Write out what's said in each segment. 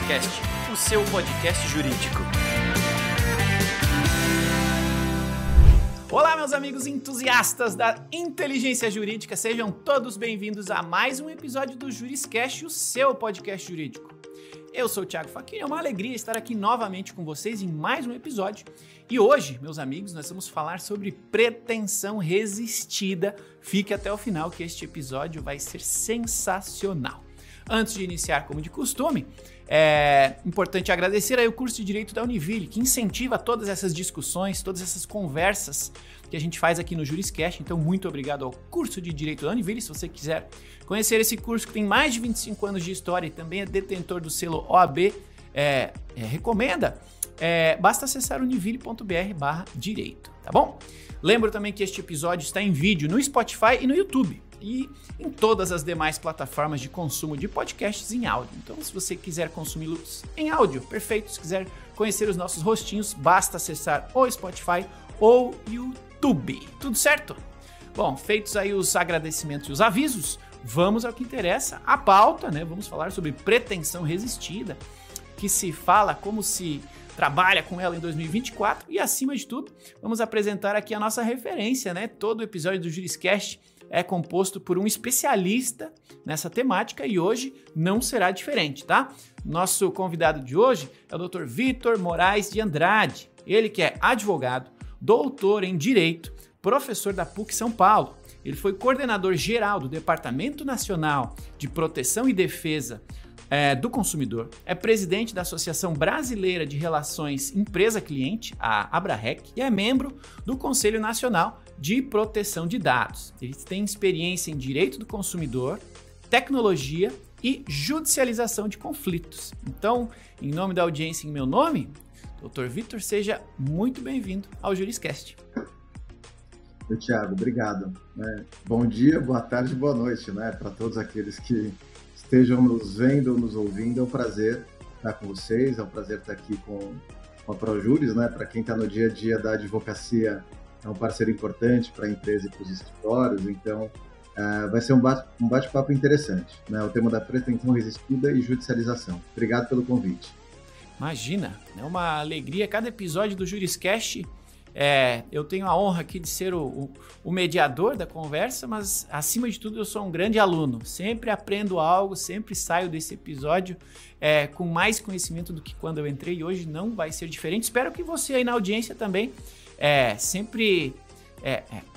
Juriscast, o seu podcast jurídico. Olá, meus amigos entusiastas da inteligência jurídica, sejam todos bem-vindos a mais um episódio do Juriscast, o seu podcast jurídico. Eu sou o Thiago Facchini, é uma alegria estar aqui novamente com vocês em mais um episódio. E hoje, meus amigos, nós vamos falar sobre pretensão resistida. Fique até o final que este episódio vai ser sensacional. Antes de iniciar, como de costume, é importante agradecer aí o curso de Direito da Univille, que incentiva todas essas discussões, todas essas conversas que a gente faz aqui no Juriscast. Então, muito obrigado ao curso de Direito da Univille. Se você quiser conhecer esse curso que tem mais de 25 anos de história e também é detentor do selo OAB, recomenda, basta acessar univille.br/direito, tá bom? Lembro também que este episódio está em vídeo no Spotify e no YouTube e em todas as demais plataformas de consumo de podcasts em áudio. Então, se você quiser consumi-los em áudio, perfeito. Se quiser conhecer os nossos rostinhos, basta acessar o Spotify ou YouTube. Tudo certo? Bom, feitos aí os agradecimentos e os avisos, vamos ao que interessa, a pauta, né? Vamos falar sobre pretensão resistida, que se fala como se trabalha com ela em 2024 e, acima de tudo, vamos apresentar aqui a nossa referência, né? Todo episódio do Juriscast é composto por um especialista nessa temática e hoje não será diferente, tá? Nosso convidado de hoje é o Dr. Vitor Moraes de Andrade, ele que é advogado, doutor em Direito, professor da PUC São Paulo. Ele foi coordenador geral do Departamento Nacional de Proteção e Defesa do Consumidor, é presidente da Associação Brasileira de Relações Empresa-Cliente, a ABRAREC, e é membro do Conselho Nacional de Proteção de Dados. Ele tem experiência em Direito do Consumidor, Tecnologia e Judicialização de Conflitos. Então, em nome da audiência e em meu nome, Dr. Vitor, seja muito bem-vindo ao Juriscast. Oi, Thiago, obrigado. Bom dia, boa tarde, boa noite, né, para todos aqueles que estejam nos vendo ou nos ouvindo. É um prazer estar com vocês, é um prazer estar aqui com a ProJuris, né? Para quem está no dia a dia da advocacia, é um parceiro importante para a empresa e para os escritórios, então vai ser um bate-papo interessante, né? O tema da pretensão resistida e judicialização. Obrigado pelo convite. Imagina, é uma alegria cada episódio do Juriscast. Eu tenho a honra aqui de ser o mediador da conversa, mas acima de tudo eu sou um grande aluno. Sempre aprendo algo, sempre saio desse episódio com mais conhecimento do que quando eu entrei e hoje não vai ser diferente. Espero que você aí na audiência também sempre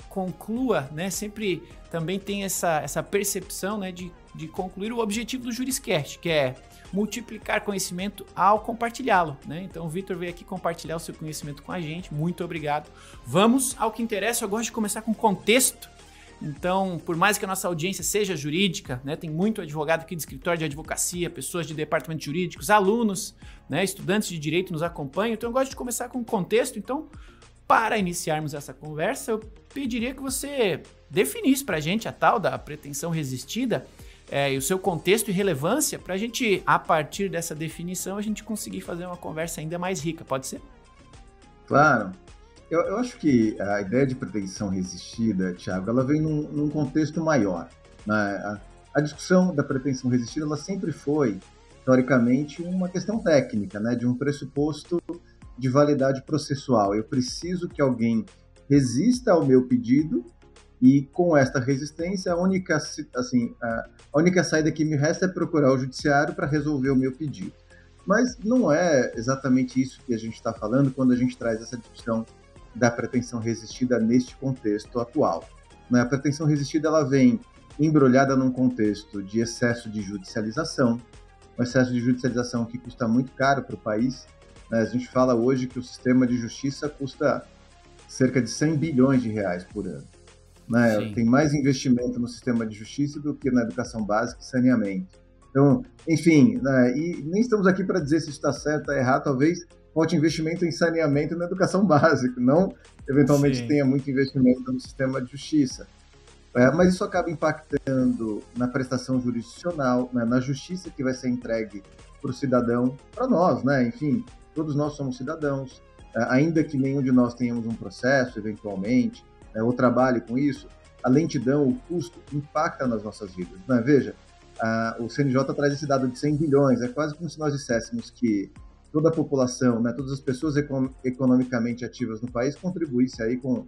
conclua, né? Sempre também tenha essa percepção, né, de concluir o objetivo do Juriscast, que é multiplicar conhecimento ao compartilhá-lo, né? Então o Vitor veio aqui compartilhar o seu conhecimento com a gente, muito obrigado. Vamos ao que interessa, eu gosto de começar com contexto. Então, por mais que a nossa audiência seja jurídica, né, tem muito advogado aqui de escritório de advocacia, pessoas de departamentos jurídicos, alunos, né, estudantes de direito nos acompanham, então eu gosto de começar com contexto. Então, para iniciarmos essa conversa, eu pediria que você definisse para a gente a tal da pretensão resistida, e o seu contexto e relevância, para a gente, a partir dessa definição, a gente conseguir fazer uma conversa ainda mais rica. Pode ser? Claro. Eu acho que a ideia de pretensão resistida, Thiago, ela vem num contexto maior, né? A discussão da pretensão resistida, ela sempre foi, teoricamente, uma questão técnica, né? De um pressuposto de validade processual. Eu preciso que alguém resista ao meu pedido e, com esta resistência, a única saída que me resta é procurar o judiciário para resolver o meu pedido. Mas não é exatamente isso que a gente está falando quando a gente traz essa discussão da pretensão resistida neste contexto atual, né? A pretensão resistida, ela vem embrulhada num contexto de excesso de judicialização, um excesso de judicialização que custa muito caro para o país, né? A gente fala hoje que o sistema de justiça custa cerca de 100 bilhões de reais por ano. Né? Tem mais investimento no sistema de justiça do que na educação básica e saneamento. Então, enfim, né? E nem estamos aqui para dizer se isso está certo ou errado. Talvez falte investimento em saneamento e na educação básica, não eventualmente tenha muito investimento no sistema de justiça. Mas isso acaba impactando na prestação jurisdicional, né? Na justiça que vai ser entregue para o cidadão, para nós, né? Enfim, todos nós somos cidadãos, ainda que nenhum de nós tenhamos um processo, eventualmente, ou trabalhe com isso, a lentidão, o custo impacta nas nossas vidas, né? Veja, o CNJ traz esse dado de 100 bilhões, é quase como se nós disséssemos que toda a população, né, todas as pessoas economicamente ativas no país contribuísse aí com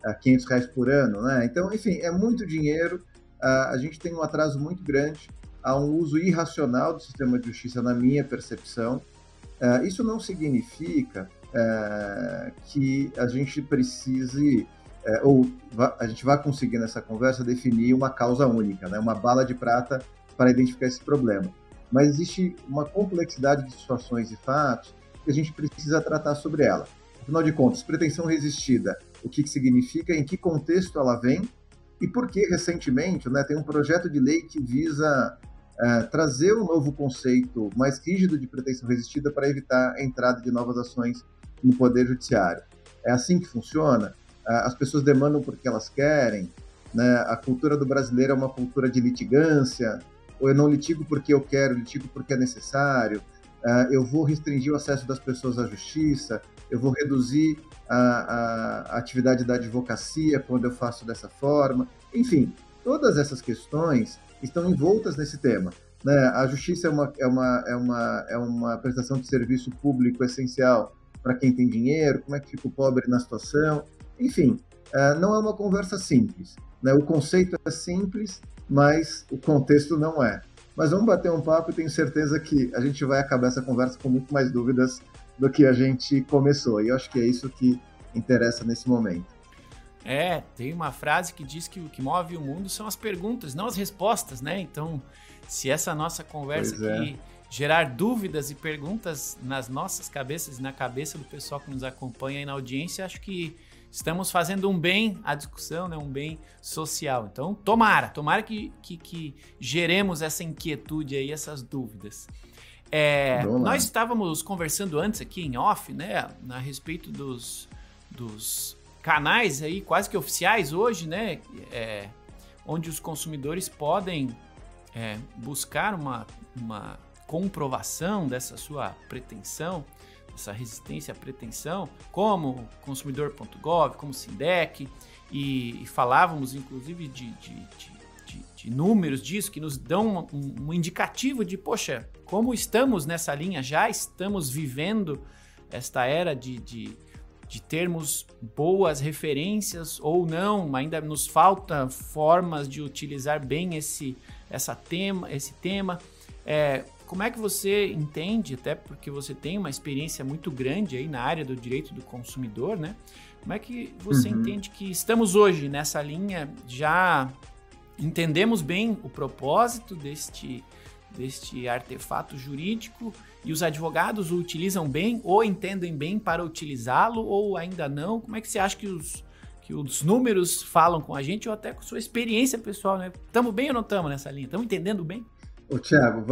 R$ 500 por ano, né? Então, enfim, é muito dinheiro, a gente tem um atraso muito grande, há um uso irracional do sistema de justiça, na minha percepção. Isso não significa que a gente precise, a gente vai conseguir nessa conversa definir uma causa única, né? Uma bala de prata para identificar esse problema. Mas existe uma complexidade de situações e fatos que a gente precisa tratar sobre ela. Afinal de contas, pretensão resistida, o que significa, em que contexto ela vem e por que, recentemente, né, tem um projeto de lei que visa trazer um novo conceito mais rígido de pretensão resistida para evitar a entrada de novas ações no Poder Judiciário. É assim que funciona? As pessoas demandam porque elas querem, né? A cultura do brasileiro é uma cultura de litigância, ou eu não litigo porque eu quero, litigo porque é necessário, eu vou restringir o acesso das pessoas à justiça, eu vou reduzir a atividade da advocacia quando eu faço dessa forma. Enfim, todas essas questões estão envoltas nesse tema, né? A justiça é uma prestação de serviço público essencial para quem tem dinheiro, como é que fica o pobre na situação. Enfim, não é uma conversa simples, né? O conceito é simples, mas o contexto não é. Mas vamos bater um papo e tenho certeza que a gente vai acabar essa conversa com muito mais dúvidas do que a gente começou. E eu acho que é isso que interessa nesse momento. Tem uma frase que diz que o que move o mundo são as perguntas, não as respostas, né? Então, se essa nossa conversa aqui gerar dúvidas e perguntas nas nossas cabeças e na cabeça do pessoal que nos acompanha aí na audiência, acho que estamos fazendo um bem à discussão, né? Um bem social. Então, tomara que geremos essa inquietude aí, essas dúvidas. Nós estávamos conversando antes aqui em off, né? A respeito dos canais aí quase que oficiais hoje, né? Onde os consumidores podem buscar uma comprovação dessa sua pretensão, essa resistência à pretensão, como consumidor.gov, como Sindec, e falávamos inclusive de números disso, que nos dão um indicativo de, poxa, como estamos nessa linha, já estamos vivendo esta era de termos boas referências ou não, ainda nos falta formas de utilizar bem esse tema. Como é que você entende, até porque você tem uma experiência muito grande aí na área do direito do consumidor, né? Como é que você entende que estamos hoje nessa linha, já entendemos bem o propósito deste artefato jurídico e os advogados o utilizam bem ou entendem bem para utilizá-lo ou ainda não? Como é que você acha que os números falam com a gente ou até com sua experiência pessoal, né? Estamos bem ou não estamos nessa linha? Estamos entendendo bem? Tiago,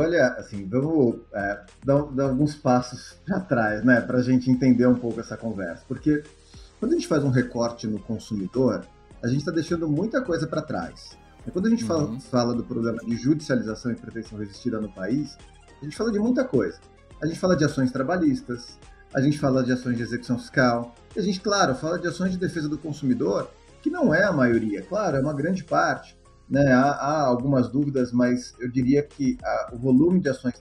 vamos dar alguns passos para trás, né, para a gente entender um pouco essa conversa. Porque quando a gente faz um recorte no consumidor, a gente está deixando muita coisa para trás. E quando a gente fala do problema de judicialização e pretensão resistida no país, a gente fala de muita coisa. A gente fala de ações trabalhistas, a gente fala de ações de execução fiscal, e a gente, claro, fala de ações de defesa do consumidor, que não é a maioria, claro, é uma grande parte. Né, há algumas dúvidas, mas eu diria que o volume de ações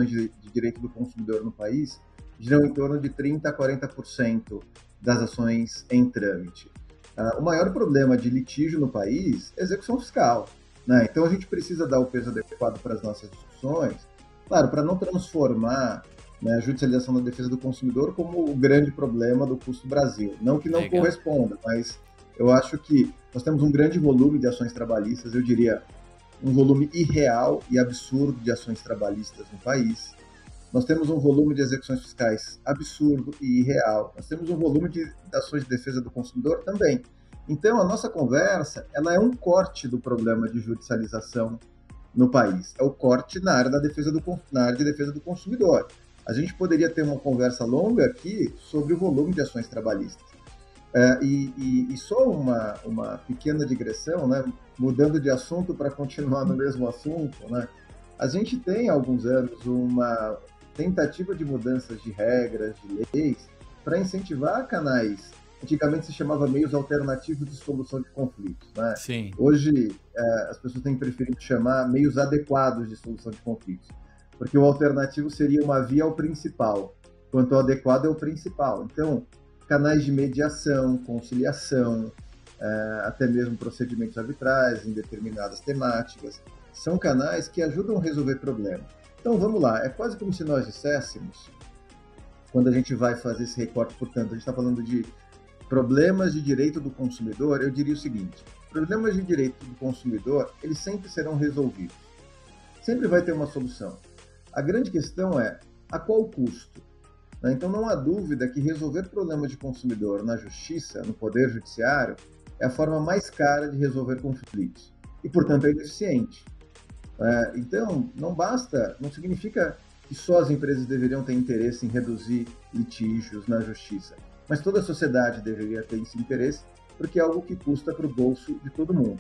de direito do consumidor no país giram em torno de 30% a 40% das ações em trâmite. O maior problema de litígio no país é execução fiscal, né? Então a gente precisa dar o peso adequado para as nossas discussões, claro, para não transformar, né, a judicialização da defesa do consumidor como o grande problema do custo Brasil. Não que não corresponda, mas eu acho que nós temos um grande volume de ações trabalhistas, eu diria um volume irreal e absurdo de ações trabalhistas no país. Nós temos um volume de execuções fiscais absurdo e irreal. Nós temos um volume de ações de defesa do consumidor também. Então, a nossa conversa, ela é um corte do problema de judicialização no país. É o corte na área de defesa do consumidor. A gente poderia ter uma conversa longa aqui sobre o volume de ações trabalhistas. E só uma pequena digressão, né, mudando de assunto para continuar no mesmo assunto, né, a gente tem há alguns anos uma tentativa de mudanças de regras, de leis, para incentivar canais antigamente se chamava meios alternativos de solução de conflitos, né? Sim. Hoje, as pessoas têm preferido chamar meios adequados de solução de conflitos, porque o alternativo seria uma via ao principal, enquanto o adequado é o principal. Então, canais de mediação, conciliação, até mesmo procedimentos arbitrais em determinadas temáticas, são canais que ajudam a resolver problemas. Então, vamos lá, é quase como se nós disséssemos, quando a gente vai fazer esse recorte, portanto, a gente está falando de problemas de direito do consumidor, eu diria o seguinte: problemas de direito do consumidor, eles sempre serão resolvidos. Sempre vai ter uma solução. A grande questão é, a qual custo? Então, não há dúvida que resolver problemas de consumidor na justiça, no poder judiciário, é a forma mais cara de resolver conflitos. E, portanto, é ineficiente. Então, não significa que só as empresas deveriam ter interesse em reduzir litígios na justiça, mas toda a sociedade deveria ter esse interesse, porque é algo que custa para o bolso de todo mundo.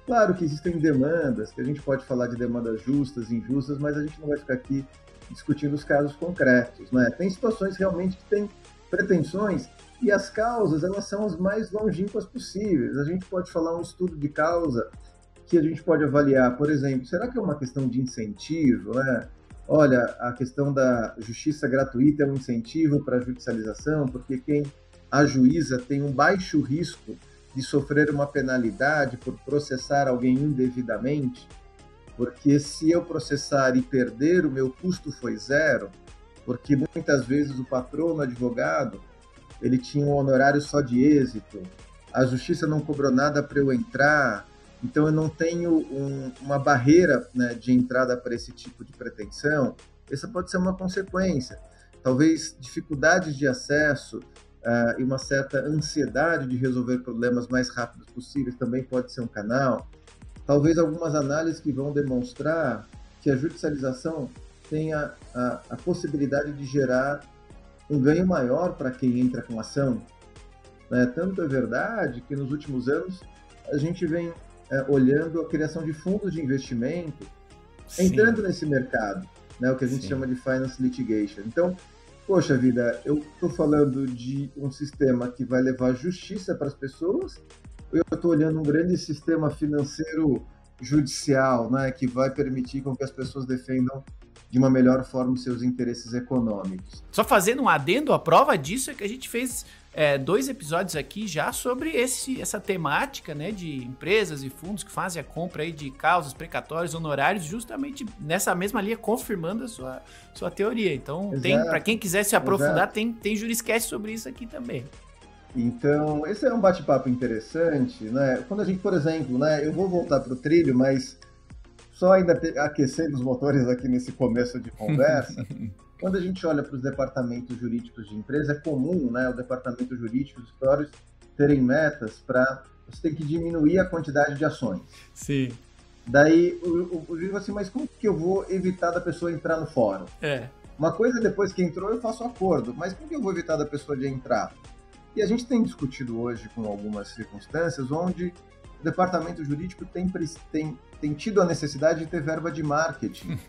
Claro que existem demandas, que a gente pode falar de demandas justas, injustas, mas a gente não vai ficar aqui discutindo os casos concretos, né? Tem situações realmente que têm pretensões e as causas, elas são as mais longínquas possíveis. A gente pode falar um estudo de causa que a gente pode avaliar, por exemplo, será que é uma questão de incentivo, né? Olha, a questão da justiça gratuita é um incentivo para a judicialização, porque quem ajuiza tem um baixo risco de sofrer uma penalidade por processar alguém indevidamente, porque se eu processar e perder, o meu custo foi zero, porque muitas vezes o patrono advogado, ele tinha um honorário só de êxito, a justiça não cobrou nada para eu entrar, então eu não tenho uma barreira, né, de entrada para esse tipo de pretensão. Essa pode ser uma consequência. Talvez dificuldades de acesso e uma certa ansiedade de resolver problemas mais rápidos possíveis também pode ser um canal. Talvez algumas análises que vão demonstrar que a judicialização tenha a possibilidade de gerar um ganho maior para quem entra com ação. Tanto é verdade que nos últimos anos a gente vem olhando a criação de fundos de investimento, entrando nesse mercado, né, o que a gente chama de finance litigation. Então, poxa vida, eu estou falando de um sistema que vai levar justiça para as pessoas, ou eu estou olhando um grande sistema financeiro judicial, né, que vai permitir com que as pessoas defendam de uma melhor forma os seus interesses econômicos. Só fazendo um adendo, a prova disso é que a gente fez 2 episódios aqui já sobre essa temática, né, de empresas e fundos que fazem a compra aí de causas, precatórios, honorários, justamente nessa mesma linha, confirmando a sua teoria. Então, para quem quiser se aprofundar, tem Juriscast sobre isso aqui também. Então, esse é um bate-papo interessante, né? Quando a gente, por exemplo, né, eu vou voltar para o trilho, mas só ainda aquecendo os motores aqui nesse começo de conversa, quando a gente olha para os departamentos jurídicos de empresa, é comum, né, o departamento jurídico, os escritórios, terem metas para você ter que diminuir a quantidade de ações. Sim. Daí, o juiz fala assim, mas como que eu vou evitar da pessoa entrar no fórum? Uma coisa, depois que entrou, eu faço acordo, mas como que eu vou evitar da pessoa de entrar? E a gente tem discutido hoje com algumas circunstâncias onde o departamento jurídico tem tido a necessidade de ter verba de marketing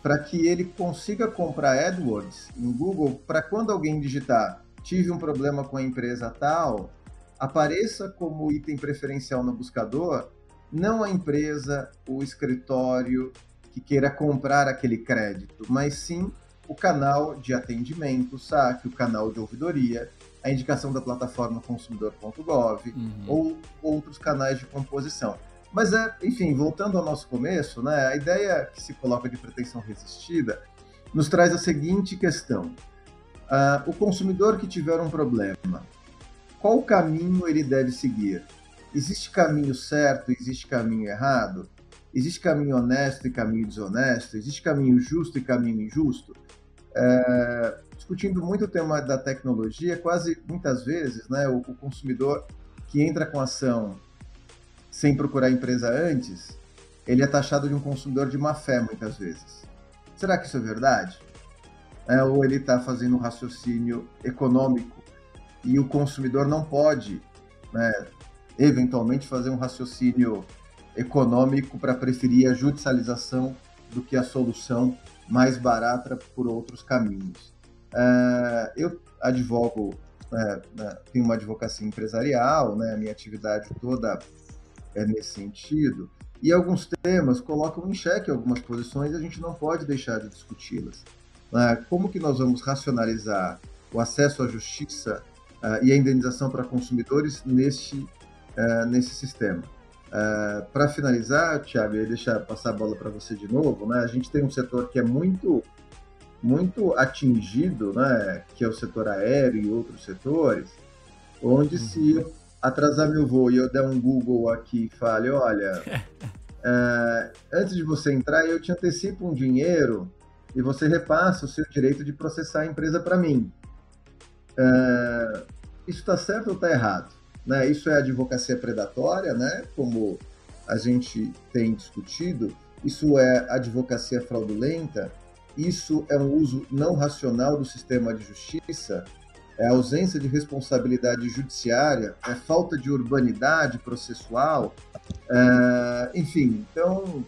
para que ele consiga comprar AdWords em Google para quando alguém digitar tive um problema com a empresa tal, apareça como item preferencial no buscador, não a empresa, o escritório que queira comprar aquele crédito, mas sim o canal de atendimento, o saque, o canal de ouvidoria, a indicação da plataforma consumidor.gov ou outros canais de composição. Mas, enfim, voltando ao nosso começo, né, a ideia que se coloca de pretensão resistida nos traz a seguinte questão. O consumidor que tiver um problema, qual caminho ele deve seguir? Existe caminho certo, existe caminho errado? Existe caminho honesto e caminho desonesto? Existe caminho justo e caminho injusto? Discutindo muito o tema da tecnologia, quase muitas vezes, né, o consumidor que entra com ação sem procurar a empresa antes, ele é taxado de um consumidor de má fé muitas vezes. Será que isso é verdade? Ou ele está fazendo um raciocínio econômico e o consumidor não pode, né, eventualmente fazer um raciocínio econômico para preferir a judicialização do que a solução mais barata por outros caminhos. Eu advogo tenho uma advocacia empresarial, né, a minha atividade toda é nesse sentido, e alguns temas colocam em xeque algumas posições e a gente não pode deixar de discuti-las. Como que nós vamos racionalizar o acesso à justiça e a indenização para consumidores nesse sistema? Para finalizar, Thiago, e deixar passar a bola para você de novo, né, a gente tem um setor que é muito atingido, né, que é o setor aéreo e outros setores, onde se eu atrasar meu voo e eu der um Google aqui e fale, olha, antes de você entrar, eu te antecipo um dinheiro e você repassa o seu direito de processar a empresa para mim. Isso está certo ou está errado? Né? Isso é advocacia predatória, né? Como a gente tem discutido, isso é advocacia fraudulenta, isso é um uso não racional do sistema de justiça, é ausência de responsabilidade judiciária, é falta de urbanidade processual, enfim. Então,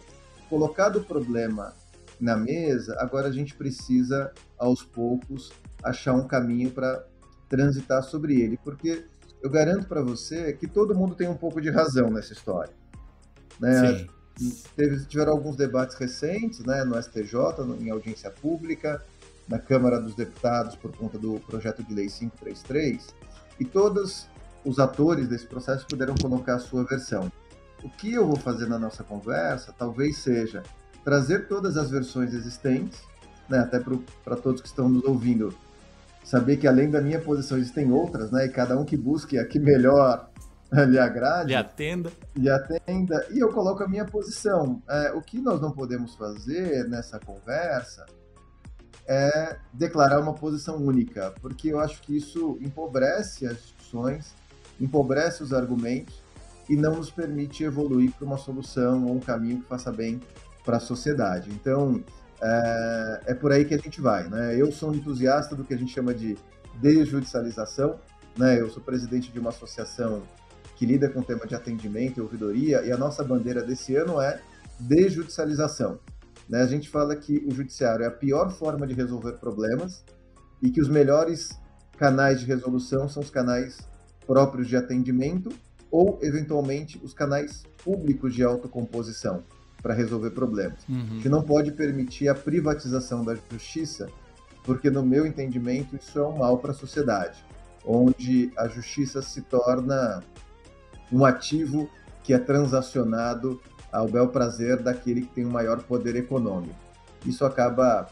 colocado o problema na mesa, agora a gente precisa, aos poucos, achar um caminho para transitar sobre ele, porque eu garanto para você que todo mundo tem um pouco de razão nessa história. Né? Tiveram alguns debates recentes, né, no STJ, em audiência pública, na Câmara dos Deputados por conta do projeto de lei 533, e todos os atores desse processo puderam colocar a sua versão. O que eu vou fazer na nossa conversa talvez seja trazer todas as versões existentes, né, até para todos que estão nos ouvindo, saber que além da minha posição existem outras, né, e cada um que busque a que melhor lhe agrade. Lhe atenda. E eu coloco a minha posição. O que nós não podemos fazer nessa conversa é declarar uma posição única, porque eu acho que isso empobrece as discussões, empobrece os argumentos e não nos permite evoluir para uma solução ou um caminho que faça bem para a sociedade. Então, é por aí que a gente vai, né? Eu sou um entusiasta do que a gente chama de desjudicialização, né? Eu sou presidente de uma associação que lida com o tema de atendimento e ouvidoria, e a nossa bandeira desse ano é desjudicialização. Né? A gente fala que o judiciário é a pior forma de resolver problemas e que os melhores canais de resolução são os canais próprios de atendimento ou, eventualmente, os canais públicos de autocomposição para resolver problemas. A gente não pode permitir a privatização da justiça, porque, no meu entendimento, isso é um mal para a sociedade, onde a justiça se torna um ativo que é transacionado ao bel prazer daquele que tem o maior poder econômico. Isso acaba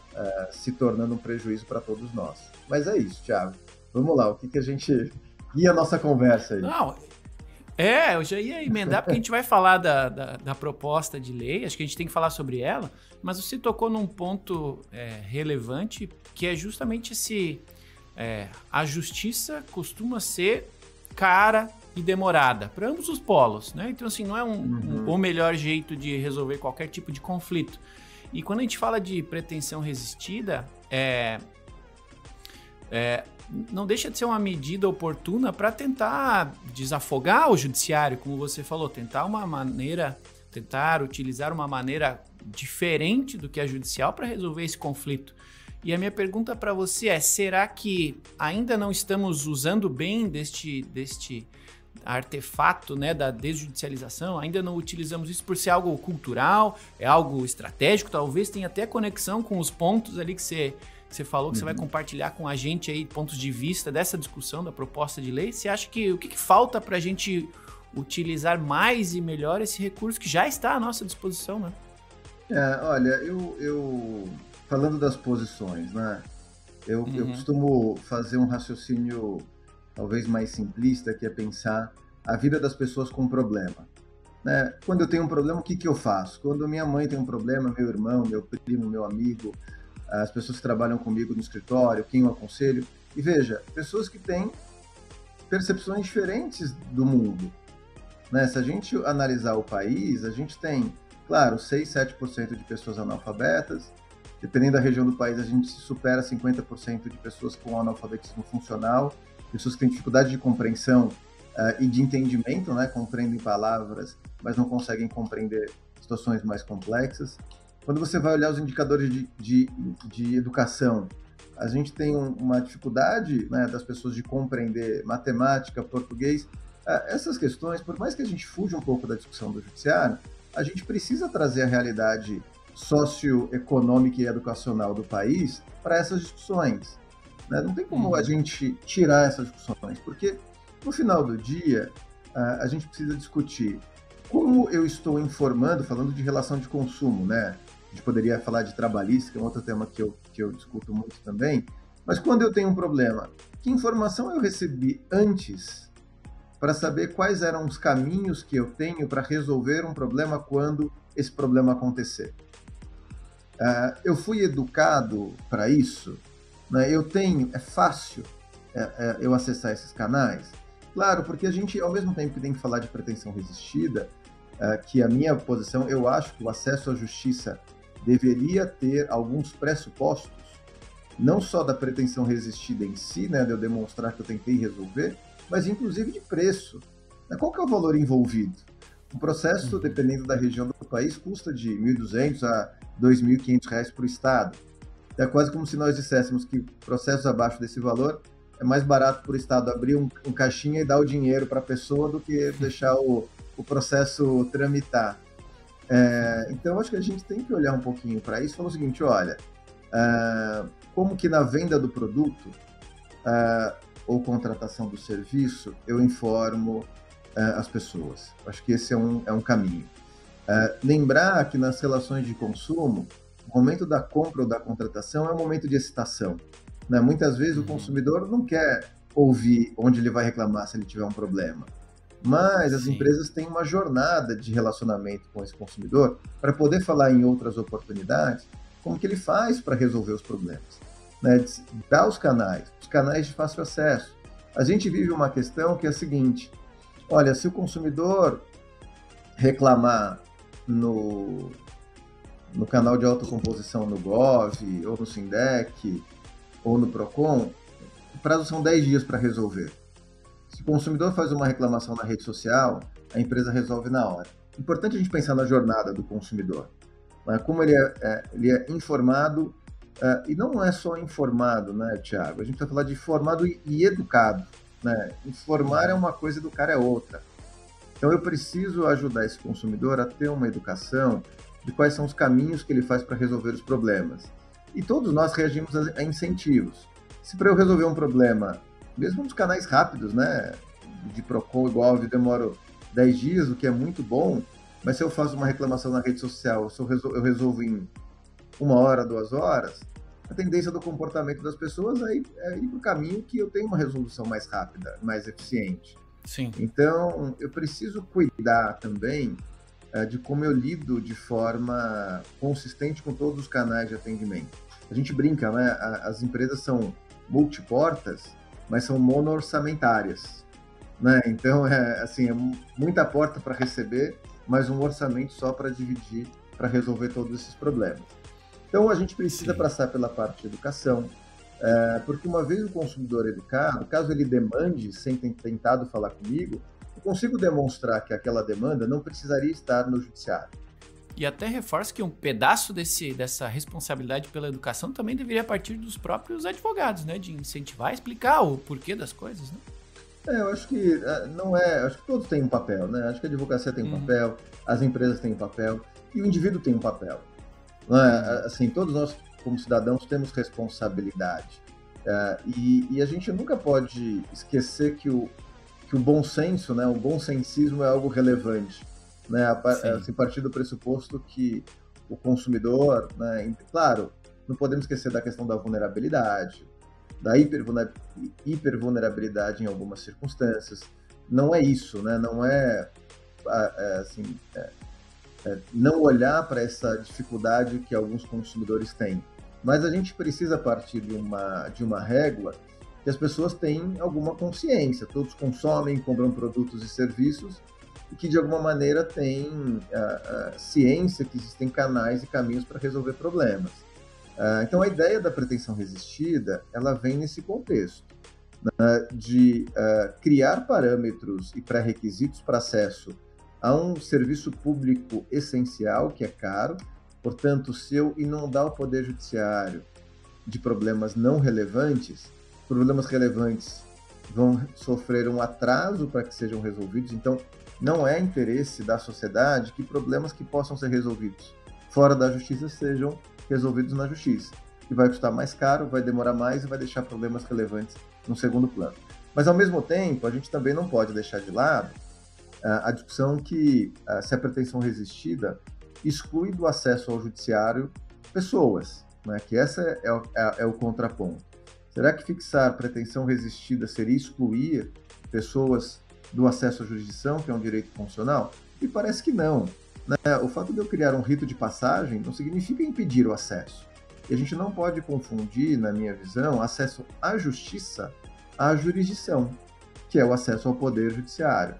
se tornando um prejuízo para todos nós. Mas é isso, Thiago. Vamos lá, o que a gente guia a nossa conversa aí? Não, eu já ia emendar, porque a gente vai falar da proposta de lei, acho que a gente tem que falar sobre ela, mas você tocou num ponto relevante, que é justamente a justiça costuma ser cara e demorada para ambos os polos, né? Então, assim, não é o melhor jeito de resolver qualquer tipo de conflito. E quando a gente fala de pretensão resistida, não deixa de ser uma medida oportuna para tentar desafogar o judiciário, como você falou, tentar utilizar uma maneira diferente do que a judicial para resolver esse conflito. E a minha pergunta para você é, será que ainda não estamos usando bem deste artefato, né, da desjudicialização? Ainda não utilizamos isso por ser algo cultural, é algo estratégico, talvez tenha até conexão com os pontos ali que você falou, que você vai compartilhar com a gente aí, pontos de vista dessa discussão da proposta de lei. Você acha que o que falta para a gente utilizar mais e melhor esse recurso que já está à nossa disposição, né? Olha, eu falando das posições, né? Eu costumo fazer um raciocínio talvez mais simplista, que é pensar a vida das pessoas com problema. Né? Quando eu tenho um problema, o que eu faço? Quando minha mãe tem um problema, meu irmão, meu primo, meu amigo, as pessoas que trabalham comigo no escritório, quem eu aconselho. E veja, pessoas que têm percepções diferentes do mundo. Né? Se a gente analisar o país, a gente tem, claro, 6, 7% de pessoas analfabetas. Dependendo da região do país, a gente supera 50% de pessoas com analfabetismo funcional, pessoas que têm dificuldade de compreensão e de entendimento, né? Compreendem palavras, mas não conseguem compreender situações mais complexas. Quando você vai olhar os indicadores de educação, a gente tem uma dificuldade, né, das pessoas de compreender matemática, português. Essas questões, por mais que a gente fuja um pouco da discussão do judiciário, a gente precisa trazer a realidade socioeconômica e educacional do país para essas discussões, né? Não tem como a gente tirar essas discussões, porque no final do dia a gente precisa discutir como eu estou informando, falando de relação de consumo, né? A gente poderia falar de trabalhista, que é um outro tema que eu discuto muito também, mas quando eu tenho um problema, que informação eu recebi antes para saber quais eram os caminhos que eu tenho para resolver um problema quando esse problema acontecer? Eu fui educado para isso, né? É fácil eu acessar esses canais? Claro, porque a gente, ao mesmo tempo que tem que falar de pretensão resistida, que a minha posição, eu acho que o acesso à justiça deveria ter alguns pressupostos, não só da pretensão resistida em si, né, de eu demonstrar que eu tentei resolver, mas inclusive de preço. Qual que é o valor envolvido? Um processo, dependendo da região do país, custa de R$ 1.200 a R$ 2.500 para o Estado. É quase como se nós disséssemos que processos abaixo desse valor é mais barato para o Estado abrir um caixinha e dar o dinheiro para a pessoa do que deixar o processo tramitar. Então, acho que a gente tem que olhar um pouquinho para isso e falar o seguinte, olha, como que na venda do produto ou contratação do serviço, eu informo as pessoas. Acho que esse é um caminho. Lembrar que nas relações de consumo, o momento da compra ou da contratação é um momento de excitação, né? Muitas vezes o consumidor não quer ouvir onde ele vai reclamar se ele tiver um problema, mas as empresas têm uma jornada de relacionamento com esse consumidor para poder falar em outras oportunidades como que ele faz para resolver os problemas, né? Dar os canais de fácil acesso. A gente vive uma questão que é a seguinte: olha, se o consumidor reclamar no canal de autocomposição no Gov, ou no Sindec, ou no Procon, o prazo são 10 dias para resolver. Se o consumidor faz uma reclamação na rede social, a empresa resolve na hora. Importante a gente pensar na jornada do consumidor, né? Como ele é informado, e não é só informado, né, Thiago? A gente vai falar de informado e educado, né? Informar é uma coisa, educar é outra. Então, eu preciso ajudar esse consumidor a ter uma educação de quais são os caminhos que ele faz para resolver os problemas. E todos nós reagimos a incentivos. Se para eu resolver um problema, mesmo nos canais rápidos, né, de Procon igual eu demoro 10 dias, o que é muito bom, mas se eu faço uma reclamação na rede social, se eu resolvo em 1 hora, 2 horas, a tendência do comportamento das pessoas é ir para o caminho que eu tenho uma resolução mais rápida, mais eficiente. Sim. Então, eu preciso cuidar também de como eu lido de forma consistente com todos os canais de atendimento. A gente brinca, né? As empresas são multiportas, mas são mono-orçamentárias, né? Então, é muita porta para receber, mas um orçamento só para dividir, para resolver todos esses problemas. Então, a gente precisa passar pela parte de educação, porque uma vez o consumidor educado, caso ele demande, sem ter tentado falar comigo, eu consigo demonstrar que aquela demanda não precisaria estar no judiciário. E até reforço que um pedaço dessa responsabilidade pela educação também deveria partir dos próprios advogados, né? De incentivar, explicar o porquê das coisas, né? Eu acho que acho que todos têm um papel, né? Acho que a advocacia tem um papel, as empresas têm um papel e o indivíduo tem um papel. Não é? Assim, todos nós, como cidadãos, temos responsabilidade. E a gente nunca pode esquecer que o bom senso, né, o bom sensismo é algo relevante, né, a partir do pressuposto que o consumidor, né, claro, não podemos esquecer da questão da vulnerabilidade, da hipervulnerabilidade em algumas circunstâncias. Não é isso, né, não não olhar para essa dificuldade que alguns consumidores têm, mas a gente precisa partir de uma régua que as pessoas têm alguma consciência, todos consomem, compram produtos e serviços, e que de alguma maneira têm ciência que existem canais e caminhos para resolver problemas. Então a ideia da pretensão resistida, ela vem nesse contexto, né, de criar parâmetros e pré-requisitos para acesso a um serviço público essencial, que é caro. Portanto, se eu inundar o Poder Judiciário de problemas não relevantes, problemas relevantes vão sofrer um atraso para que sejam resolvidos. Então, não é interesse da sociedade que problemas que possam ser resolvidos fora da justiça sejam resolvidos na justiça. Que vai custar mais caro, vai demorar mais e vai deixar problemas relevantes no segundo plano. Mas, ao mesmo tempo, a gente também não pode deixar de lado a discussão que, se a pretensão resistida exclui do acesso ao judiciário pessoas, né? Que essa é o contraponto. Será que fixar pretensão resistida seria excluir pessoas do acesso à jurisdição, que é um direito constitucional? E parece que não, né? O fato de eu criar um rito de passagem não significa impedir o acesso. E a gente não pode confundir, na minha visão, acesso à justiça à jurisdição, que é o acesso ao poder judiciário.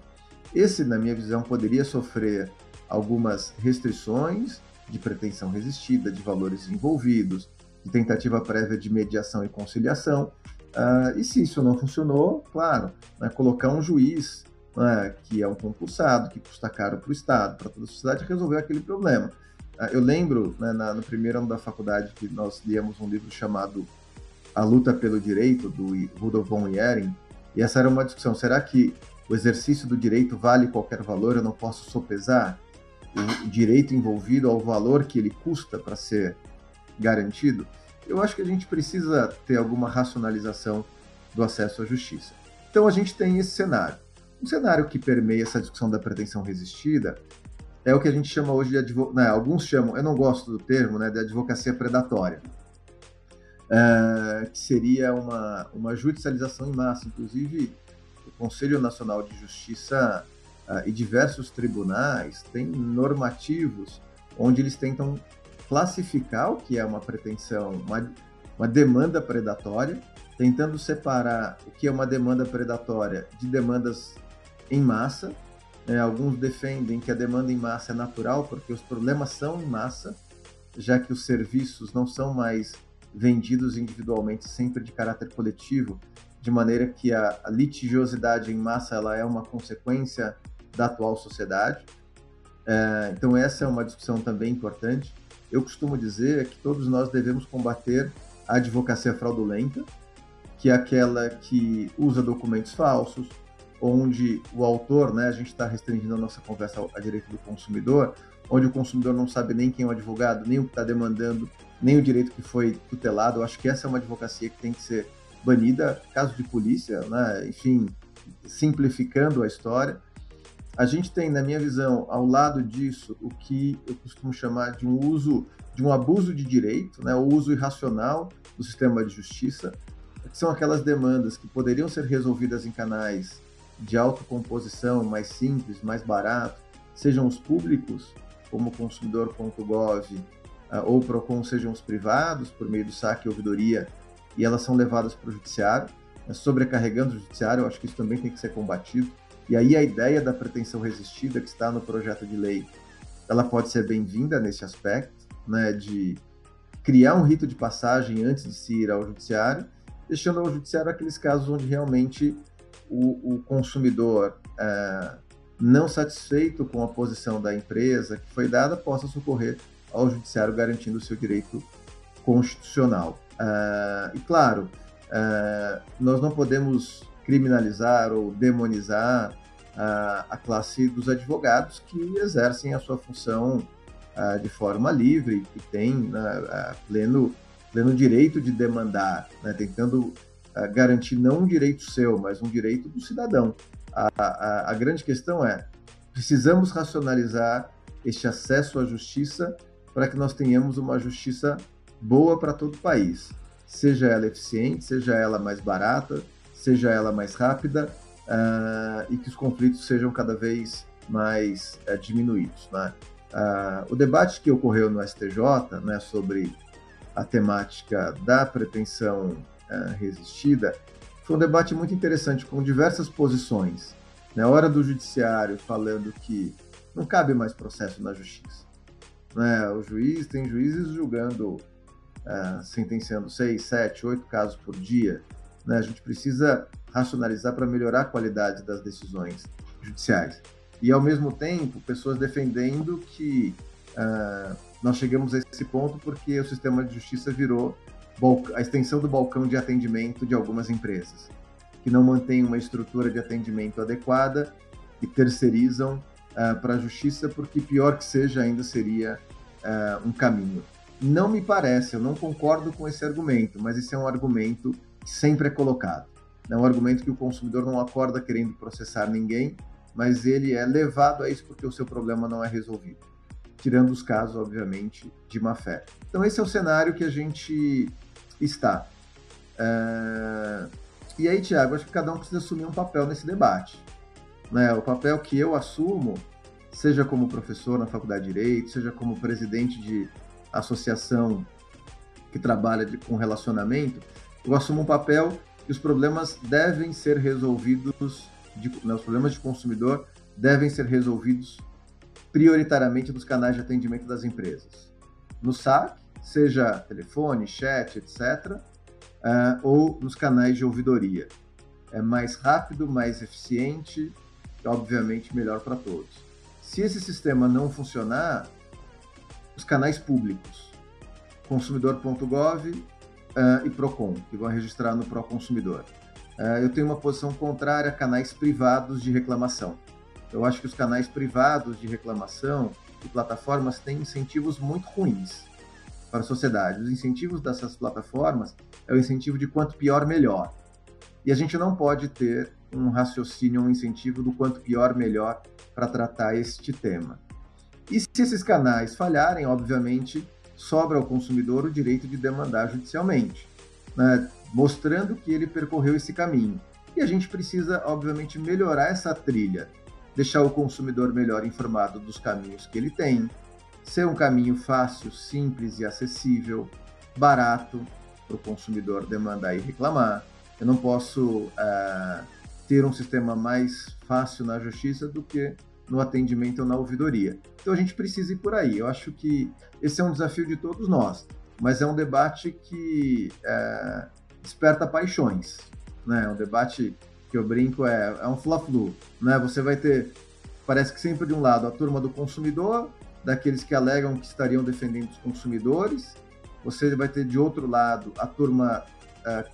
Esse, na minha visão, poderia sofrer algumas restrições de pretensão resistida, de valores envolvidos, de tentativa prévia de mediação e conciliação. E se isso não funcionou, claro, né, colocar um juiz, né, que é um concursado, que custa caro para o Estado, para toda a sociedade, resolver aquele problema. Eu lembro, né, no primeiro ano da faculdade, que nós líamos um livro chamado A Luta pelo Direito, do Rudolf von Ehring, e essa era uma discussão: será que o exercício do direito vale qualquer valor? Eu não posso sopesar o direito envolvido ao valor que ele custa para ser garantido? Eu acho que a gente precisa ter alguma racionalização do acesso à justiça. Então a gente tem esse cenário. Um cenário que permeia essa discussão da pretensão resistida é o que a gente chama hoje de alguns chamam, eu não gosto do termo, né, de advocacia predatória, que seria uma judicialização em massa. Inclusive, o Conselho Nacional de Justiça e diversos tribunais têm normativos onde eles tentam classificar o que é uma pretensão, uma demanda predatória, tentando separar o que é uma demanda predatória de demandas em massa. Alguns defendem que a demanda em massa é natural porque os problemas são em massa, já que os serviços não são mais vendidos individualmente, sempre de caráter coletivo, de maneira que a litigiosidade em massa ela é uma consequência da atual sociedade. Então essa é uma discussão também importante. Eu costumo dizer que todos nós devemos combater a advocacia fraudulenta, que é aquela que usa documentos falsos, onde o autor, né, a gente está restringindo a nossa conversa a direito do consumidor, onde o consumidor não sabe nem quem é o advogado, nem o que está demandando, nem o direito que foi tutelado. Eu acho que essa é uma advocacia que tem que ser banida, caso de polícia, né? Enfim, simplificando a história. A gente tem, na minha visão, ao lado disso, o que eu costumo chamar de um abuso de direito, né? O uso irracional do sistema de justiça, que são aquelas demandas que poderiam ser resolvidas em canais de autocomposição mais simples, mais barato, sejam os públicos, como consumidor.gov, ou Procon, sejam os privados, por meio do saque e ouvidoria, e elas são levadas para o judiciário, sobrecarregando o judiciário. Eu acho que isso também tem que ser combatido. E aí a ideia da pretensão resistida, que está no projeto de lei, ela pode ser bem-vinda nesse aspecto, né, de criar um rito de passagem antes de se ir ao judiciário, deixando ao judiciário aqueles casos onde realmente o consumidor, não satisfeito com a posição da empresa que foi dada, possa socorrer ao judiciário garantindo o seu direito constitucional. E claro, nós não podemos criminalizar ou demonizar a classe dos advogados que exercem a sua função de forma livre, que tem pleno direito de demandar, né, tentando garantir não um direito seu, mas um direito do cidadão. A grande questão é: precisamos racionalizar este acesso à justiça para que nós tenhamos uma justiça boa para todo o país, seja ela eficiente, seja ela mais barata, seja ela mais rápida, e que os conflitos sejam cada vez mais diminuídos, né? O debate que ocorreu no STJ, né, sobre a temática da pretensão resistida foi um debate muito interessante, com diversas posições. Na hora do judiciário falando que não cabe mais processo na justiça, né? Tem juízes julgando, sentenciando 6, 7, 8 casos por dia, né? A gente precisa racionalizar para melhorar a qualidade das decisões judiciais. E, ao mesmo tempo, pessoas defendendo que nós chegamos a esse ponto porque o sistema de justiça virou a extensão do balcão de atendimento de algumas empresas, que não mantêm uma estrutura de atendimento adequada e terceirizam para a justiça, porque pior que seja, ainda seria um caminho. Não me parece, eu não concordo com esse argumento, mas esse é um argumento que sempre é colocado. É um argumento que o consumidor não acorda querendo processar ninguém, mas ele é levado a isso porque o seu problema não é resolvido, tirando os casos, obviamente, de má-fé. Então esse é o cenário que a gente está. E aí, Thiago, acho que cada um precisa assumir um papel nesse debate. Né? O papel que eu assumo, seja como professor na Faculdade de Direito, seja como presidente de associação que trabalha com relacionamento, eu assumo um papel que os problemas devem ser resolvidos, os problemas de consumidor devem ser resolvidos prioritariamente nos canais de atendimento das empresas. No SAC, seja telefone, chat, etc., ou nos canais de ouvidoria. É mais rápido, mais eficiente e, obviamente, melhor para todos. Se esse sistema não funcionar, os canais públicos, consumidor.gov e Procon, que vão registrar no Proconsumidor. Eu tenho uma posição contrária a canais privados de reclamação. Eu acho que os canais privados de reclamação e plataformas têm incentivos muito ruins para a sociedade. Os incentivos dessas plataformas é o incentivo de quanto pior, melhor. E a gente não pode ter um raciocínio, um incentivo do quanto pior, melhor para tratar este tema. E se esses canais falharem, obviamente, sobra ao consumidor o direito de demandar judicialmente, né, mostrando que ele percorreu esse caminho. E a gente precisa, obviamente, melhorar essa trilha, deixar o consumidor melhor informado dos caminhos que ele tem, ser um caminho fácil, simples e acessível, barato para o consumidor demandar e reclamar. Eu não posso ter um sistema mais fácil na justiça do que no atendimento ou na ouvidoria. Então a gente precisa ir por aí. Eu acho que esse é um desafio de todos nós, mas é um debate que desperta paixões, né? É um debate que eu brinco, é um fla-flu, né? Você vai ter, parece que sempre de um lado, a turma do consumidor, daqueles que alegam que estariam defendendo os consumidores, você vai ter de outro lado a turma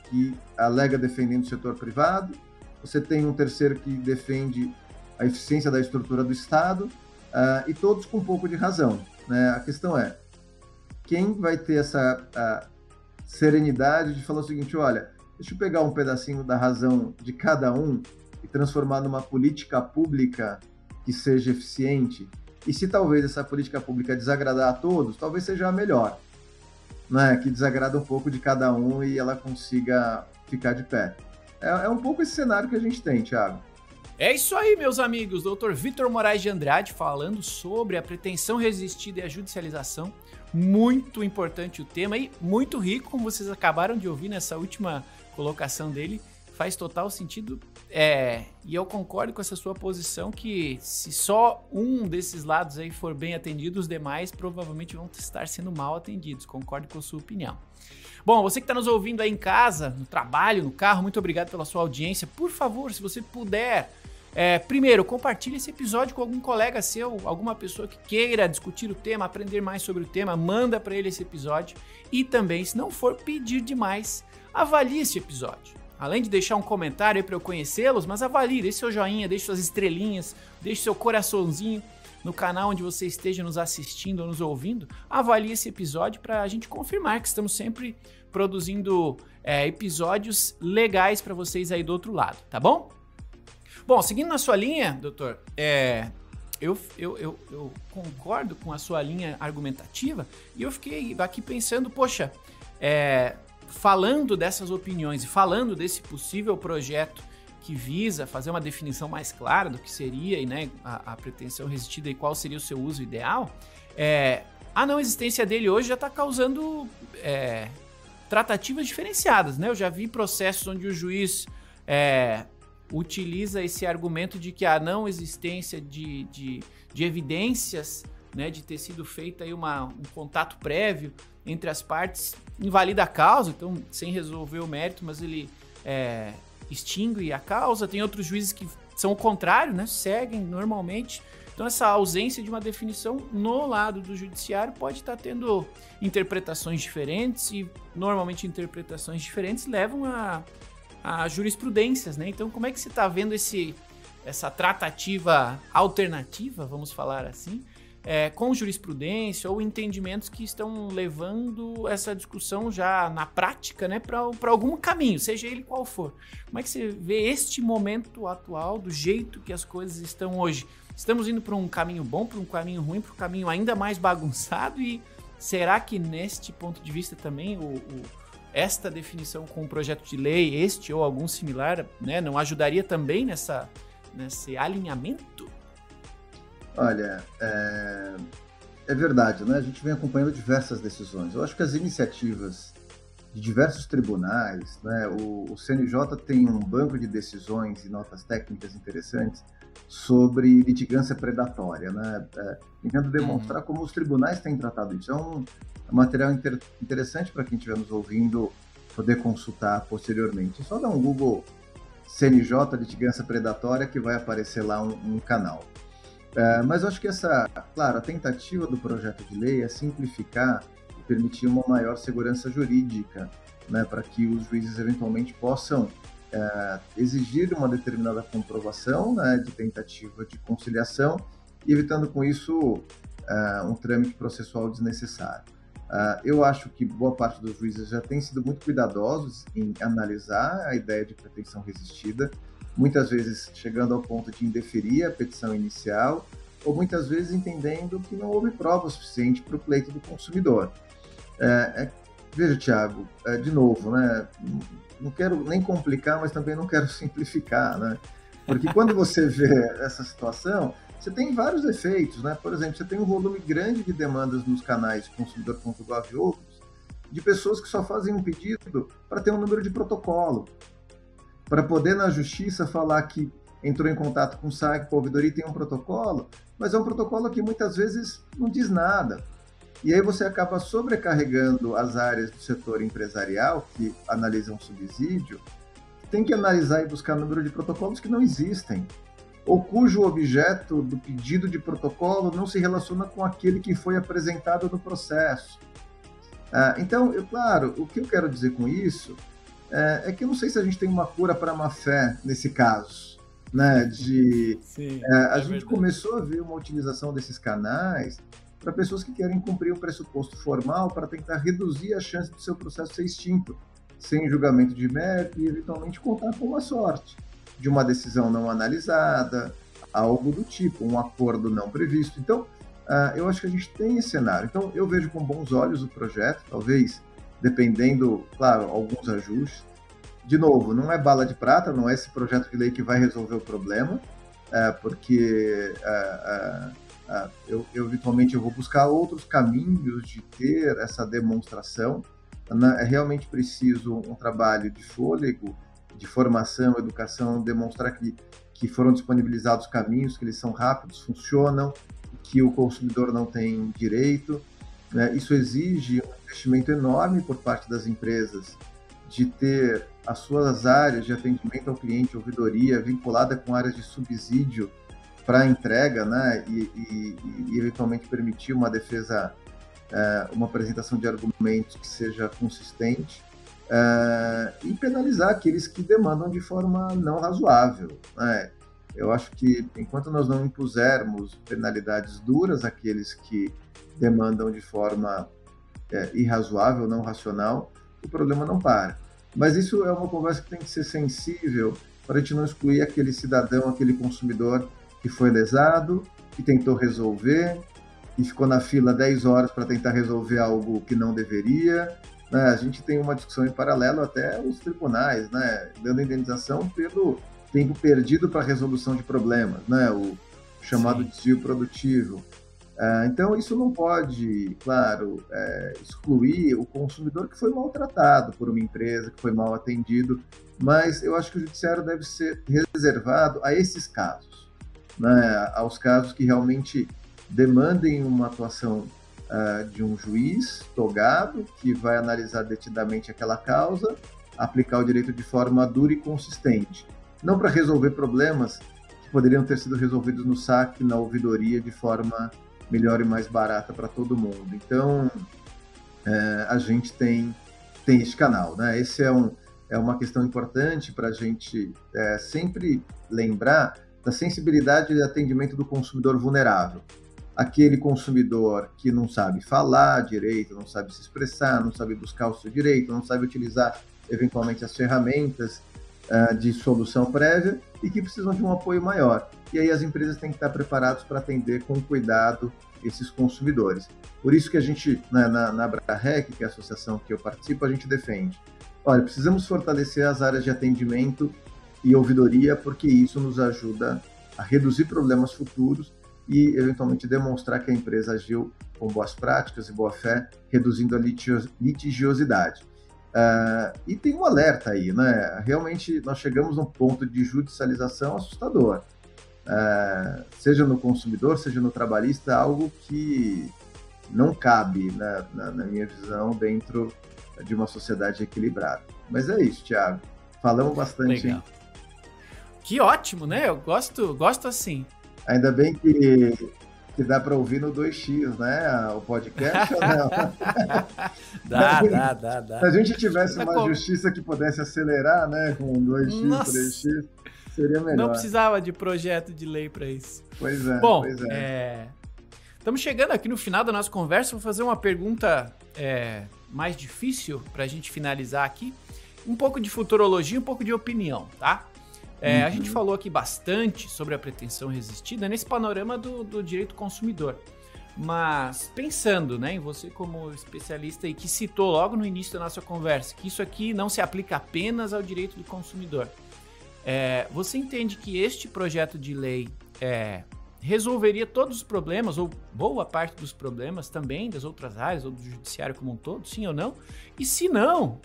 que alega defendendo o setor privado, você tem um terceiro que defende a eficiência da estrutura do Estado, e todos com um pouco de razão, né? A questão é, quem vai ter essa serenidade de falar o seguinte, olha, deixa eu pegar um pedacinho da razão de cada um e transformar numa política pública que seja eficiente, e se talvez essa política pública desagradar a todos, talvez seja a melhor, né? Que desagrada um pouco de cada um e ela consiga ficar de pé. É um pouco esse cenário que a gente tem, Thiago. É isso aí, meus amigos. Dr. Vitor Moraes de Andrade falando sobre a pretensão resistida e a judicialização. Muito importante o tema e muito rico, como vocês acabaram de ouvir nessa última colocação dele. Faz total sentido. E eu concordo com essa sua posição que se só um desses lados aí for bem atendido, os demais provavelmente vão estar sendo mal atendidos. Concordo com a sua opinião. Bom, você que está nos ouvindo aí em casa, no trabalho, no carro, muito obrigado pela sua audiência. Por favor, se você puder, primeiro, compartilhe esse episódio com algum colega seu, alguma pessoa que queira discutir o tema, aprender mais sobre o tema, manda para ele esse episódio. E também, se não for pedir demais, avalie esse episódio. Além de deixar um comentário aí para eu conhecê-los, mas avalie, deixe seu joinha, deixe suas estrelinhas, deixe seu coraçãozinho no canal onde você esteja nos assistindo ou nos ouvindo. Avalie esse episódio para a gente confirmar que estamos sempre produzindo episódios legais para vocês aí do outro lado, tá bom? Bom, seguindo na sua linha, doutor, eu concordo com a sua linha argumentativa e eu fiquei aqui pensando, poxa, falando dessas opiniões e falando desse possível projeto que visa fazer uma definição mais clara do que seria, né, a pretensão resistida e qual seria o seu uso ideal, a não existência dele hoje já está causando tratativas diferenciadas, né? Eu já vi processos onde o juiz utiliza esse argumento de que a não existência de evidências, né, de ter sido feito aí um contato prévio entre as partes, invalida a causa, então sem resolver o mérito, mas ele extingue a causa. Tem outros juízes que são o contrário, né? Seguem normalmente. Então, essa ausência de uma definição no lado do judiciário pode estar tendo interpretações diferentes e, normalmente, interpretações diferentes levam a jurisprudências, né? Então, como é que você está vendo essa tratativa alternativa, vamos falar assim, com jurisprudência ou entendimentos que estão levando essa discussão já na prática, né, para algum caminho, seja ele qual for? Como é que você vê este momento atual, do jeito que as coisas estão hoje? Estamos indo para um caminho bom, para um caminho ruim, para um caminho ainda mais bagunçado? E será que neste ponto de vista também esta definição com um projeto de lei, este ou algum similar, né, não ajudaria também nesse alinhamento? Olha, é verdade, né? A gente vem acompanhando diversas decisões. Eu acho que as iniciativas de diversos tribunais, né? O CNJ tem um banco de decisões e notas técnicas interessantes sobre litigância predatória, né? Tentando demonstrar como os tribunais têm tratado isso. É um material interessante para quem estiver nos ouvindo poder consultar posteriormente. É só dar um Google CNJ litigância predatória que vai aparecer lá um canal. Mas eu acho que claro, a tentativa do projeto de lei é simplificar e permitir uma maior segurança jurídica, né, para que os juízes eventualmente possam exigir uma determinada comprovação, né, de tentativa de conciliação e evitando com isso um trâmite processual desnecessário. Eu acho que boa parte dos juízes já tem sido muito cuidadosos em analisar a ideia de pretensão resistida, muitas vezes chegando ao ponto de indeferir a petição inicial, ou muitas vezes entendendo que não houve prova suficiente para o pleito do consumidor. Veja, Thiago, de novo, né, não quero nem complicar, mas também não quero simplificar, né? Porque quando você vê essa situação, você tem vários efeitos, né? Por exemplo, você tem um volume grande de demandas nos canais consumidor.gov e outros, de pessoas que só fazem um pedido para ter um número de protocolo, para poder na justiça falar que entrou em contato com o SAC, com a ouvidoria e tem um protocolo, mas é um protocolo que muitas vezes não diz nada. E aí você acaba sobrecarregando as áreas do setor empresarial que analisam subsídio, tem que analisar e buscar número de protocolos que não existem, ou cujo objeto do pedido de protocolo não se relaciona com aquele que foi apresentado no processo. Então, claro, o que eu quero dizer com isso é que eu não sei se a gente tem uma cura para a má-fé nesse caso, né? Sim, a gente começou a ver uma utilização desses canais para pessoas que querem cumprir um pressuposto formal para tentar reduzir a chance do seu processo ser extinto, sem julgamento de mérito e, eventualmente, contar com uma sorte de uma decisão não analisada, algo do tipo, um acordo não previsto. Então, eu acho que a gente tem esse cenário. Então, eu vejo com bons olhos o projeto, talvez, dependendo, claro, alguns ajustes. De novo, não é bala de prata, não é esse projeto de lei que vai resolver o problema, porque eu eventualmente eu vou buscar outros caminhos de ter essa demonstração. É realmente preciso um trabalho de fôlego, de formação, educação, demonstrar que foram disponibilizados caminhos, que eles são rápidos, funcionam, que o consumidor não tem direito, né? Isso exige um investimento enorme por parte das empresas de ter as suas áreas de atendimento ao cliente, ouvidoria, vinculada com áreas de subsídio para entrega, né? E eventualmente permitir uma defesa, uma apresentação de argumentos que seja consistente, e penalizar aqueles que demandam de forma não razoável, né? Eu acho que enquanto nós não impusermos penalidades duras àqueles que demandam de forma irrazoável, não racional, o problema não para. Mas isso é uma conversa que tem que ser sensível para a gente não excluir aquele cidadão, aquele consumidor que foi lesado, que tentou resolver, e ficou na fila 10 horas para tentar resolver algo que não deveria. Né? A gente tem uma discussão em paralelo até os tribunais, né? Dando indenização pelo tempo perdido para a resolução de problemas, né? O chamado desvio produtivo. Então, isso não pode, claro, excluir o consumidor que foi maltratado por uma empresa, que foi mal atendido, mas eu acho que o judiciário deve ser reservado a esses casos, né? Aos casos que realmente demandem uma atuação de um juiz togado, que vai analisar detidamente aquela causa, aplicar o direito de forma dura e consistente. Não para resolver problemas que poderiam ter sido resolvidos no saque, na ouvidoria, de forma melhor e mais barata para todo mundo. Então, a gente tem este canal, né? Esse é uma questão importante para a gente sempre lembrar da sensibilidade de atendimento do consumidor vulnerável. Aquele consumidor que não sabe falar direito, não sabe se expressar, não sabe buscar o seu direito, não sabe utilizar, eventualmente, as ferramentas de solução prévia e que precisam de um apoio maior. E aí as empresas têm que estar preparadas para atender com cuidado esses consumidores. Por isso que a gente, na ABRAREC, que é a associação que eu participo, a gente defende. Olha, precisamos fortalecer as áreas de atendimento e ouvidoria, porque isso nos ajuda a reduzir problemas futuros e, eventualmente, demonstrar que a empresa agiu com boas práticas e boa fé, reduzindo a litigiosidade. E tem um alerta aí, né? Realmente, nós chegamos num ponto de judicialização assustador. Seja no consumidor, seja no trabalhista, algo que não cabe, na minha visão, dentro de uma sociedade equilibrada. Mas é isso, Thiago. Falamos bastante. Legal. Que ótimo, né? Eu gosto assim. Ainda bem que dá para ouvir no 2x, né? O podcast ou não? Dá. Se a gente tivesse uma justiça que pudesse acelerar, né? Com 2x, Nossa. 3x, seria melhor. Não precisava de projeto de lei para isso. Pois é. Bom, estamos chegando aqui no final da nossa conversa. Vou fazer uma pergunta mais difícil para a gente finalizar aqui. Um pouco de futurologia, um pouco de opinião, tá? A gente falou aqui bastante sobre a pretensão resistida nesse panorama do direito consumidor. Mas pensando, né, em você como especialista e que citou logo no início da nossa conversa, que isso aqui não se aplica apenas ao direito do consumidor. Você entende que este projeto de lei resolveria todos os problemas, ou boa parte dos problemas também das outras áreas, ou do judiciário como um todo, sim ou não? E se não,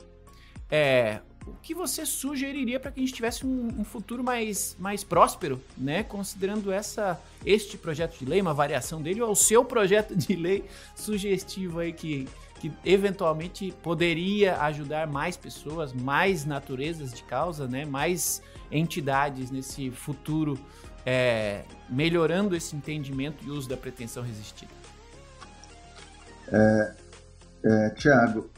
o que você sugeriria para que a gente tivesse um futuro mais próspero, né? Considerando este projeto de lei, uma variação dele, ou o seu projeto de lei sugestivo aí que eventualmente poderia ajudar mais pessoas, mais naturezas de causa, né? Mais entidades nesse futuro, melhorando esse entendimento e uso da pretensão resistida. Tiago,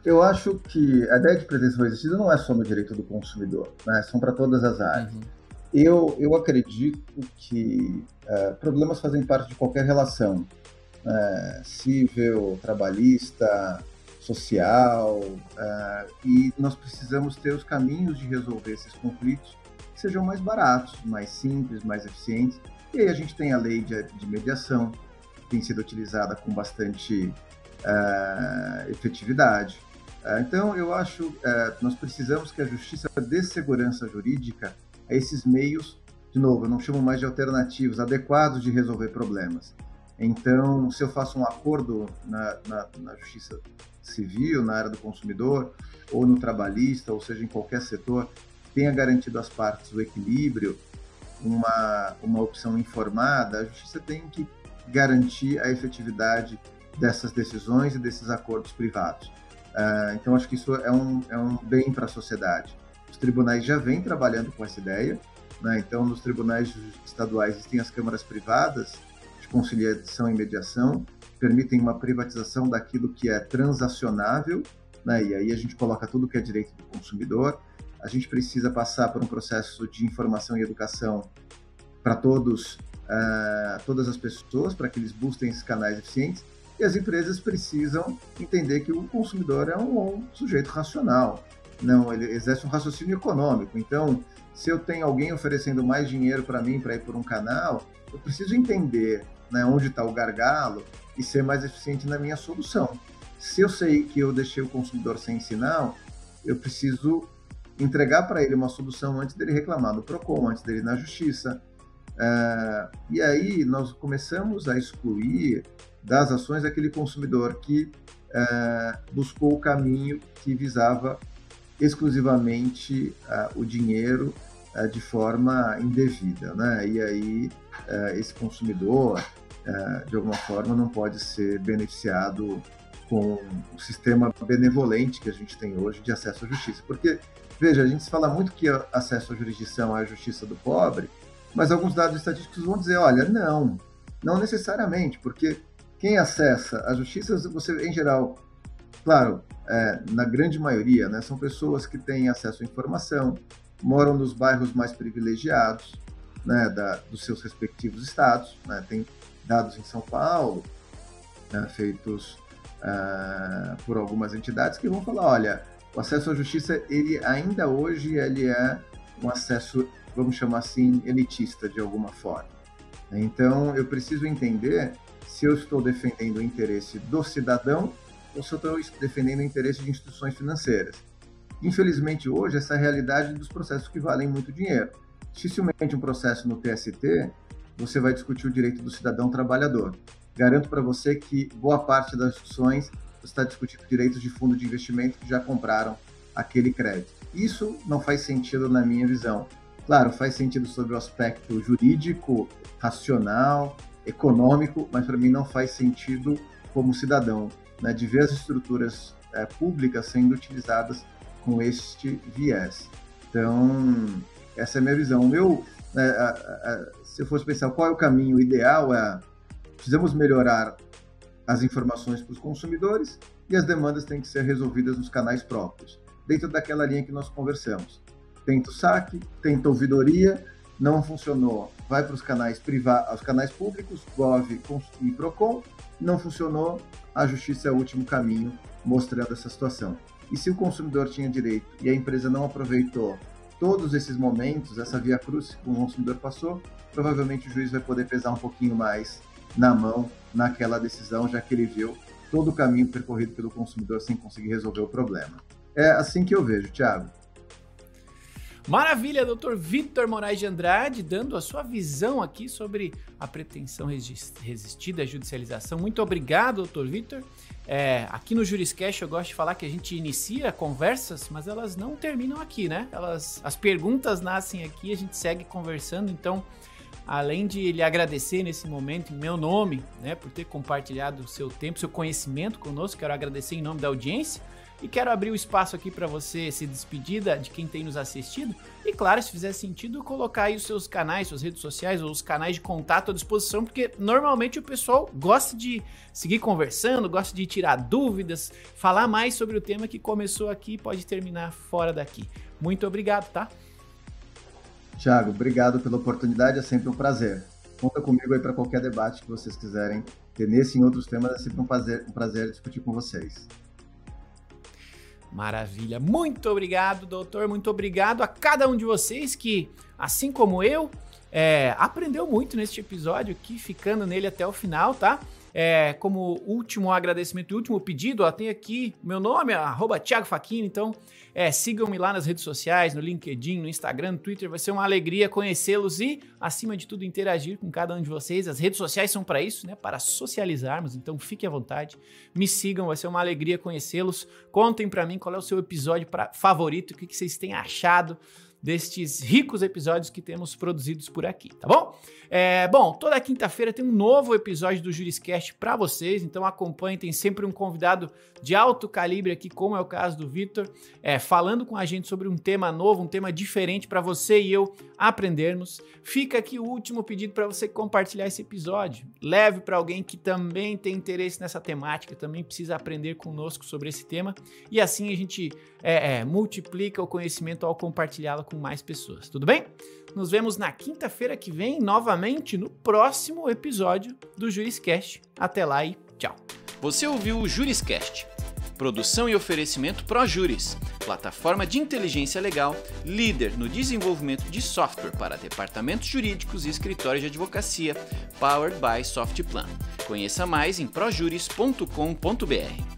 eu acho que a ideia de pretensão resistida não é só no direito do consumidor, né? São para todas as áreas. Eu acredito que problemas fazem parte de qualquer relação, civil, trabalhista, social, e nós precisamos ter os caminhos de resolver esses conflitos que sejam mais baratos, mais simples, mais eficientes. E aí a gente tem a lei de mediação, que tem sido utilizada com bastante efetividade. Então, eu acho que nós precisamos que a justiça dê segurança jurídica a esses meios, de novo, eu não chamo mais de alternativos, adequados de resolver problemas. Então, se eu faço um acordo na justiça civil, na área do consumidor, ou no trabalhista, ou seja, em qualquer setor, tenha garantido às partes o equilíbrio, uma opção informada, a justiça tem que garantir a efetividade dessas decisões e desses acordos privados. Então, acho que isso é um bem para a sociedade. Os tribunais já vêm trabalhando com essa ideia, né? Então, nos tribunais estaduais existem as câmaras privadas de conciliação e mediação, que permitem uma privatização daquilo que é transacionável, né? E aí a gente coloca tudo que é direito do consumidor. A gente precisa passar por um processo de informação e educação para todas as pessoas, para que eles busquem esses canais eficientes. E as empresas precisam entender que o consumidor é um sujeito racional, ele exerce um raciocínio econômico. Então, se eu tenho alguém oferecendo mais dinheiro para mim para ir por um canal, eu preciso entender, né, onde está o gargalo e ser mais eficiente na minha solução. Se eu sei que eu deixei o consumidor sem sinal, eu preciso entregar para ele uma solução antes dele reclamar no PROCON, antes dele ir na justiça. E aí nós começamos a excluir das ações aquele consumidor que buscou o caminho que visava exclusivamente o dinheiro de forma indevida, né? E aí esse consumidor, de alguma forma, não pode ser beneficiado com o sistema benevolente que a gente tem hoje de acesso à justiça. Porque, veja, a gente fala muito que acesso à jurisdição é a justiça do pobre, mas alguns dados estatísticos vão dizer, olha, não necessariamente, porque quem acessa a justiça, você, em geral, claro, na grande maioria, né, são pessoas que têm acesso à informação, moram nos bairros mais privilegiados, né, dos seus respectivos estados, né, tem dados em São Paulo, né, feitos por algumas entidades que vão falar, olha, o acesso à justiça, ele ainda hoje ele é um acesso, vamos chamar assim, elitista de alguma forma. Então, eu preciso entender se eu estou defendendo o interesse do cidadão ou se eu estou defendendo o interesse de instituições financeiras. Infelizmente, hoje, essa é a realidade dos processos que valem muito dinheiro. Dificilmente um processo no TST, você vai discutir o direito do cidadão trabalhador. Garanto para você que boa parte das discussões você está discutindo direitos de fundo de investimento que já compraram aquele crédito. Isso não faz sentido na minha visão. Claro, faz sentido sobre o aspecto jurídico, racional, econômico, mas para mim não faz sentido como cidadão, né, de ver as estruturas públicas sendo utilizadas com este viés. Então, essa é a minha visão. Se eu fosse pensar qual é o caminho ideal, precisamos melhorar as informações para os consumidores e as demandas têm que ser resolvidas nos canais próprios, dentro daquela linha que nós conversamos. Tenta o saque, tenta a ouvidoria, não funcionou, vai para os canais privados, aos canais públicos, Gov e Procon, não funcionou, a justiça é o último caminho, mostrando essa situação. E se o consumidor tinha direito e a empresa não aproveitou todos esses momentos, essa via cruz que o consumidor passou, provavelmente o juiz vai poder pesar um pouquinho mais na mão naquela decisão, já que ele viu todo o caminho percorrido pelo consumidor sem conseguir resolver o problema. É assim que eu vejo, Thiago. Maravilha, Dr. Vitor Moraes de Andrade, dando a sua visão aqui sobre a pretensão resistida à judicialização. Muito obrigado, Dr. Vitor. Aqui no Juriscast eu gosto de falar que a gente inicia conversas, mas elas não terminam aqui, né? As perguntas nascem aqui, a gente segue conversando, então, além de lhe agradecer nesse momento em meu nome, né, por ter compartilhado o seu tempo, seu conhecimento conosco, quero agradecer em nome da audiência. E quero abrir o espaço aqui para você se despedir de quem tem nos assistido. E claro, se fizer sentido, colocar aí os seus canais, suas redes sociais ou os canais de contato à disposição, porque normalmente o pessoal gosta de seguir conversando, gosta de tirar dúvidas, falar mais sobre o tema que começou aqui e pode terminar fora daqui. Muito obrigado, tá? Thiago, obrigado pela oportunidade, é sempre um prazer. Conta comigo aí para qualquer debate que vocês quiserem ter nesse e em outros temas, é sempre um prazer discutir com vocês. Maravilha, muito obrigado, doutor, muito obrigado a cada um de vocês que, assim como eu, aprendeu muito neste episódio aqui, ficando nele até o final, tá? Como último agradecimento e último pedido, tem aqui meu nome, @Thiago Facchini, então sigam-me lá nas redes sociais, no LinkedIn, no Instagram, no Twitter, vai ser uma alegria conhecê-los e, acima de tudo, interagir com cada um de vocês. As redes sociais são para isso, né, para socializarmos, então fiquem à vontade, me sigam, vai ser uma alegria conhecê-los. Contem para mim qual é o seu episódio favorito, o que vocês têm achado destes ricos episódios que temos produzidos por aqui, tá bom? Bom, toda quinta-feira tem um novo episódio do Juriscast para vocês, então acompanhem, tem sempre um convidado de alto calibre aqui, como é o caso do Vitor, falando com a gente sobre um tema novo, um tema diferente para você e eu aprendermos. Fica aqui o último pedido para você compartilhar esse episódio. Leve para alguém que também tem interesse nessa temática, também precisa aprender conosco sobre esse tema, e assim a gente multiplica o conhecimento ao compartilhá-lo com mais pessoas, tudo bem? Nos vemos na quinta-feira que vem, novamente no próximo episódio do Juriscast. Até lá e tchau. Você ouviu o Juriscast, produção e oferecimento ProJuris, plataforma de inteligência legal, líder no desenvolvimento de software para departamentos jurídicos e escritórios de advocacia, powered by Softplan. Conheça mais em projuris.com.br.